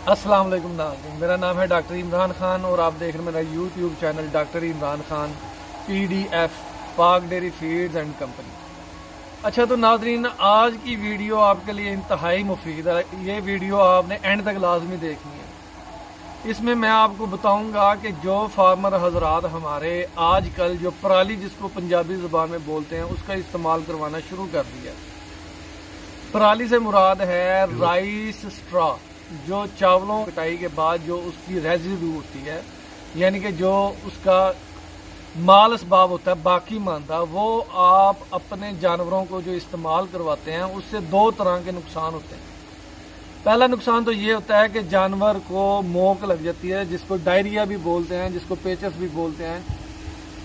अस्सलाम वालेकुम नाज़रीन, मेरा नाम है डॉक्टर इमरान खान और आप देख रहे हैं मेरा YouTube channel doctor Imran Khan PDF पाक डेयरी फीड्स एंड कंपनी। अच्छा तो नाज़रीन, आज की वीडियो आपके लिए इंतहाई मुफीद है। ये वीडियो आपने एंड तक लाजमी देखनी है। इसमें मैं आपको बताऊंगा कि जो फार्मर हजरात हमारे आजकल जो पराली जिसको पंजाबी ज़ुबान में बोलते हैं उसका इस्तेमाल करवाना शुरू कर दिया। पराली से मुराद है राइस स्ट्रॉ, जो चावलों कटाई के बाद जो उसकी रेजिड्यू होती है, यानी कि जो उसका माल असबाब होता है बाकी मानदा, वो आप अपने जानवरों को जो इस्तेमाल करवाते हैं उससे दो तरह के नुकसान होते हैं। पहला नुकसान तो ये होता है कि जानवर को मोक लग जाती है, जिसको डायरिया भी बोलते हैं, जिसको पेचस भी बोलते हैं,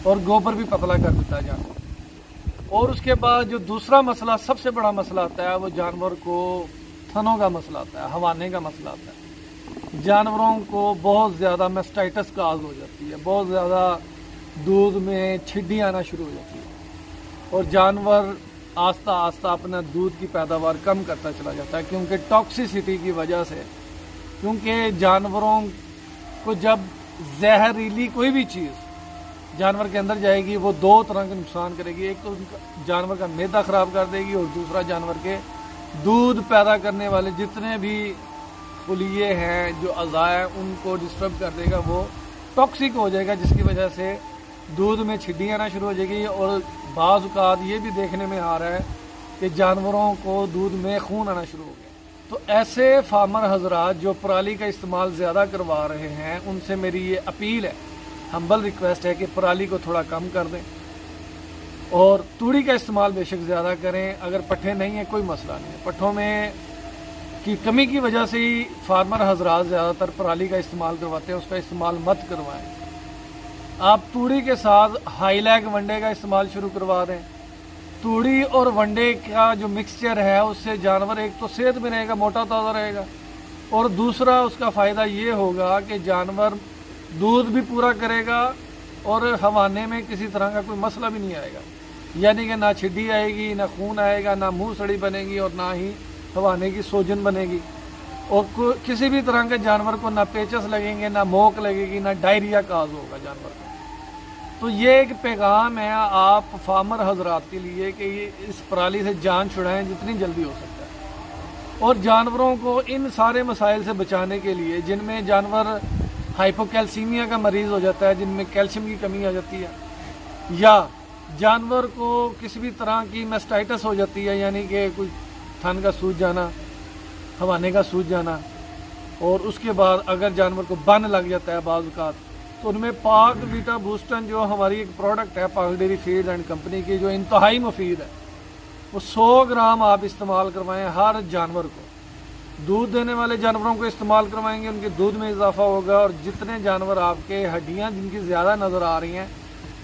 और गोबर भी पतला कर देता है जानवर। और उसके बाद जो दूसरा मसला, सबसे बड़ा मसला आता है, वो जानवर को थनों का मसला आता है, हवाने का मसला आता है। जानवरों को बहुत ज़्यादा मेस्टाइटिस काज हो जाती है, बहुत ज़्यादा दूध में छिड्डी आना शुरू हो जाती है और जानवर आस्ता आस्ता अपना दूध की पैदावार कम करता चला जाता है, क्योंकि टॉक्सिसिटी की वजह से। क्योंकि जानवरों को जब जहरीली कोई भी चीज़ जानवर के अंदर जाएगी वो दो तरह के नुकसान करेगी। एक तो जानवर का मैदा ख़राब कर देगी और दूसरा जानवर के दूध पैदा करने वाले जितने भी खुलिये हैं, जो अज़ा हैं, उनको डिस्टर्ब कर देगा। वो टॉक्सिक हो जाएगा, जिसकी वजह से दूध में छिड्डी आना शुरू हो जाएगी। और बाज़ औक़ात ये भी देखने में आ रहा है कि जानवरों को दूध में खून आना शुरू हो गया। तो ऐसे फार्मर हजरात जो पराली का इस्तेमाल ज़्यादा करवा रहे हैं, उनसे मेरी ये अपील है, हम्बल रिक्वेस्ट है कि पराली को थोड़ा कम कर दें और तूड़ी का इस्तेमाल बेशक ज़्यादा करें। अगर पट्ठे नहीं है कोई मसला नहीं है, पट्ठों में की कमी की वजह से ही फार्मर हजरात ज़्यादातर पराली का इस्तेमाल करवाते हैं, उसका इस्तेमाल मत करवाएं। आप तूड़ी के साथ हाई लैग वनडे का इस्तेमाल शुरू करवा दें। तूड़ी और वनडे का जो मिक्सचर है उससे जानवर एक तो सेहत में रहेगा, मोटा ताज़ा रहेगा, और दूसरा उसका फ़ायदा ये होगा कि जानवर दूध भी पूरा करेगा और हवाने में किसी तरह का कोई मसला भी नहीं आएगा। यानी कि ना छिड्डी आएगी, ना खून आएगा, ना मुंह सड़ी बनेगी और ना ही हवाने की सोजन बनेगी। और किसी भी तरह के जानवर को ना पेचस लगेंगे, ना मोक लगेगी, ना डायरिया काज होगा जानवर को। तो ये एक पैगाम है आप फार्मर हजरात के लिए कि इस पराली से जान छुड़ाएं जितनी जल्दी हो सकता है। और जानवरों को इन सारे मसाइल से बचाने के लिए, जिनमें जानवर हाइपोकैल्सीमिया का मरीज़ हो जाता है, जिनमें कैल्शियम की कमी आ जाती है, या जानवर को किसी भी तरह की मेस्टाइटिस हो जाती है, यानी कि कोई थन का सूज जाना, हवाने का सूज जाना, और उसके बाद अगर जानवर को बन लग जाता है बाज़ औक़ात, तो उनमें पाक वीटा बूस्टन जो हमारी एक प्रोडक्ट है पाक डेयरी फीड्स एंड कंपनी की, जो इंतहाई मुफीद है, वो 100 ग्राम आप इस्तेमाल करवाएं हर जानवर को। दूध देने वाले जानवरों को इस्तेमाल करवाएंगे, उनके दूध में इजाफा होगा। और जितने जानवर आपके हड्डियां जिनकी ज़्यादा नज़र आ रही हैं,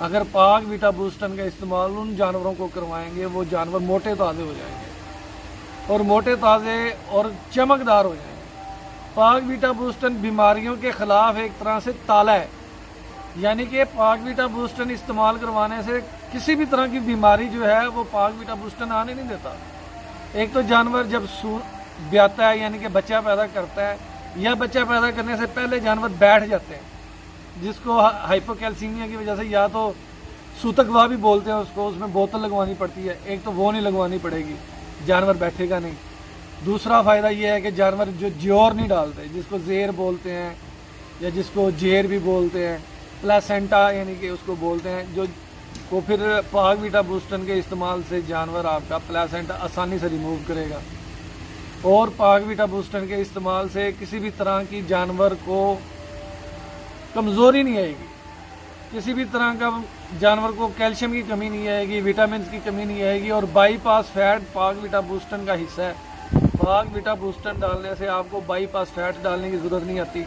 अगर पाक वीटा बूस्टन का इस्तेमाल उन जानवरों को करवाएंगे, वो जानवर मोटे ताज़े हो जाएंगे और मोटे ताज़े और चमकदार हो जाएंगे। पाक वीटा बूस्टन बीमारियों के ख़िलाफ़ एक तरह से ताला है, यानी कि पाक वीटा बूस्टन इस्तेमाल करवाने से किसी भी तरह की बीमारी जो है वो पाक वीटा बूस्टन आने नहीं देता। एक तो जानवर जब ब्याता है, यानी कि बच्चा पैदा करता है, या बच्चा पैदा करने से पहले जानवर बैठ जाते हैं, जिसको हाइपोकैल्सीमिया की वजह से, या तो सूतकवा भी बोलते हैं उसको, उसमें बोतल लगवानी पड़ती है। एक तो वो नहीं लगवानी पड़ेगी, जानवर बैठेगा नहीं। दूसरा फ़ायदा ये है कि जानवर जो जोर नहीं डालते, जिसको जेर बोलते हैं या जिसको जेर भी बोलते हैं, प्लेसेंटा यानी कि उसको बोलते हैं, जो वो फिर पाक वीटा बूस्टन के इस्तेमाल से जानवर आपका प्लेसेंटा आसानी से रिमूव करेगा। और पाक वीटा बूस्टन के इस्तेमाल से किसी भी तरह की जानवर को कमज़ोरी नहीं आएगी, किसी भी तरह का जानवर को कैल्शियम की कमी नहीं आएगी, विटामिन की कमी नहीं आएगी। और बाईपास फैट पाक वीटा बूस्टन का हिस्सा है। पाक वीटा बूस्टन डालने से आपको बाईपास फैट डालने की ज़रूरत नहीं आती।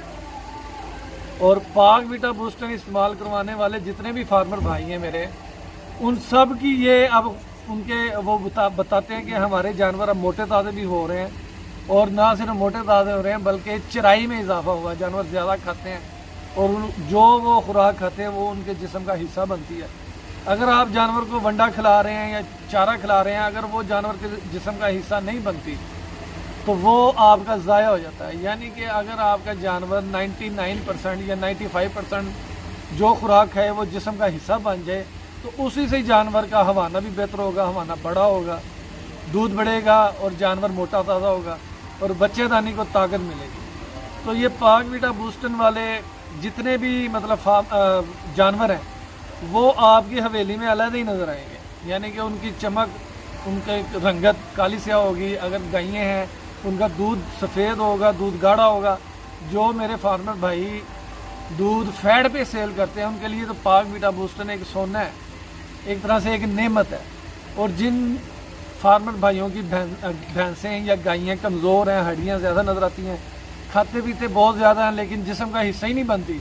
और पाक वीटा बूस्टन इस्तेमाल करवाने वाले जितने भी फार्मर भाई हैं मेरे, उन सब की ये अब उनके वो बताते हैं कि हमारे जानवर अब मोटे ताज़े भी हो रहे हैं, और ना सिर्फ मोटे ताज़े हो रहे हैं बल्कि चराई में इजाफा हुआ, जानवर ज़्यादा खाते हैं और जो वो खुराक खाते हैं वो उनके जिस्म का हिस्सा बनती है। अगर आप जानवर को वंडा खिला रहे हैं या चारा खिला रहे हैं, अगर वो जानवर के जिस्म का हिस्सा नहीं बनती, تو وہ آپ کا ضائع ہو جاتا ہے. یعنی کہ اگر آپ کا جانور 99% یا 95% جو خوراک ہے وہ جسم کا حصہ بن جائے تو اسی سے جانور کا ہوانہ بھی بہتر ہوگا, ہوانہ بڑا ہوگا, دودھ بڑھے گا اور جانور موٹا تازہ ہوگا اور بچے دانی کو طاقت ملے گی. تو یہ پاک ویٹا بوسٹن والے جتنے بھی مطلب جانور ہیں وہ آپ کی حویلی میں علیحدہ ہی نظر آئیں گے. یعنی کہ ان کی چمک, ان کی رنگت کالی سیاہ ہوگی. اگر گائیں ہیں ان کا دودھ سفید ہوگا, دودھ گاڑھا ہوگا. جو میرے فارمر بھائی دودھ فیٹ پہ سیل کرتے ہیں ان کے لیے تو پاک ویٹا بوسٹن ایک سونا ہے, ایک طرح سے ایک نعمت ہے. اور جن فارمر بھائیوں کی بھینسیں یا گائیں کمزور ہیں, ہڈیاں زیادہ نظر آتی ہیں, کھاتے پیتے بہت زیادہ ہیں لیکن جسم کا حصہ ہی نہیں بنتی,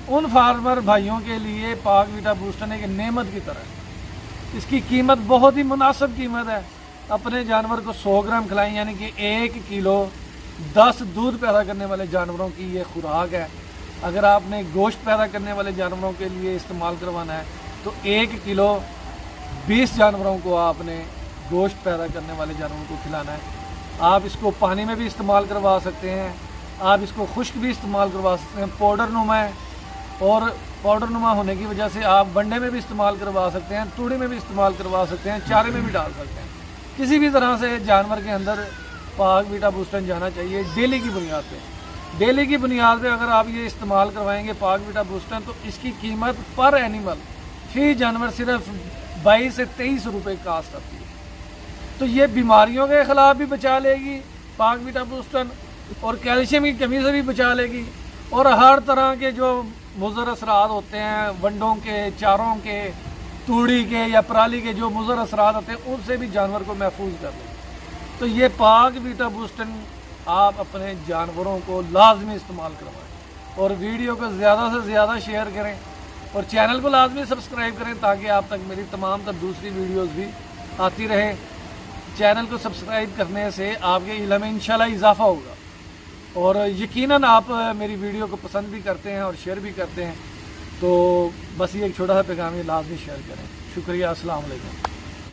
ان فارمر بھائیوں کے لیے پاک ویٹا بوسٹن ایک نعمت کی طرح ہے. اس کی قیمت بہت ہی مناسب قیمت ہے. اپنے جانور کو 100 گرام کھلائیں, یعنی کہ 1 کلو 10 دودھ پیدا کرنے والے جانوروں کی یہ خوراک ہے. اگر آپ نے گوشت پیدا کرنے والے جانوروں کے لیے استعمال کروانا ہے تو 1 کلو 20 جانوروں کو آپ نے گوشت پیدا کرنے والے جانوروں کو کھلانا ہے. آپ اس کو پانی میں بھی استعمال کروا سکتے ہیں, آپ اس کو خشک بھی استعمال کروا سکتے ہیں. پاؤڈر نما ہے اور پاؤڈر نما ہونے کی وجہ سے آپ بنڈے میں بھی استعمال کروا سکتے ہیں, توڑی میں بھی استعمال کروا سکتے ہیں, چارے میں بھی ڈال سکتے ہیں. کسی بھی طرح سے جانور کے اندر پاک ویٹا بوسٹن جانا چاہیے ڈیلی کی بنیاد پہ. ڈیلی کی بنیاد پہ اگر آپ یہ استعمال کروائیں گے پاک ویٹا بوسٹن تو اس کی قیمت پر اینیمل فی جانور صرف 22 سے 23 روپے کاسٹ آتی ہے. تو یہ بیماریوں کے خلاف بھی بچا لے گی پاک ویٹا بوسٹن, اور کیلشیم کی کمی سے بھی بچا لے گی, اور ہر طرح کے جو مضر اثرات ہوتے ہیں ونڈوں کے, چاروں کے, توڑی کے یا پرالی کے جو مضر اثرات ہوتے ہیں ان سے بھی جانور کو محفوظ کر لے گی. تو یہ پاک ویٹا بوسٹن آپ اپنے جانوروں کو لازمی استعمال کروائیں اور ویڈیو کو زیادہ سے زیادہ شیئر کریں اور چینل کو لازمی سبسکرائب کریں تاکہ آپ تک میری تمام تر دوسری ویڈیوز بھی آتی رہیں. چینل کو سبسکرائب کرنے سے آپ کے علم میں انشاءاللہ اضافہ ہوگا اور یقیناً آپ میری ویڈیو کو پسند بھی کرتے ہیں اور شیئر بھی کرتے ہیں. تو بس یہ ایک چھوٹا سا پیغام یہ لازمی شیئر کریں. شکریہ. السلام علیکم.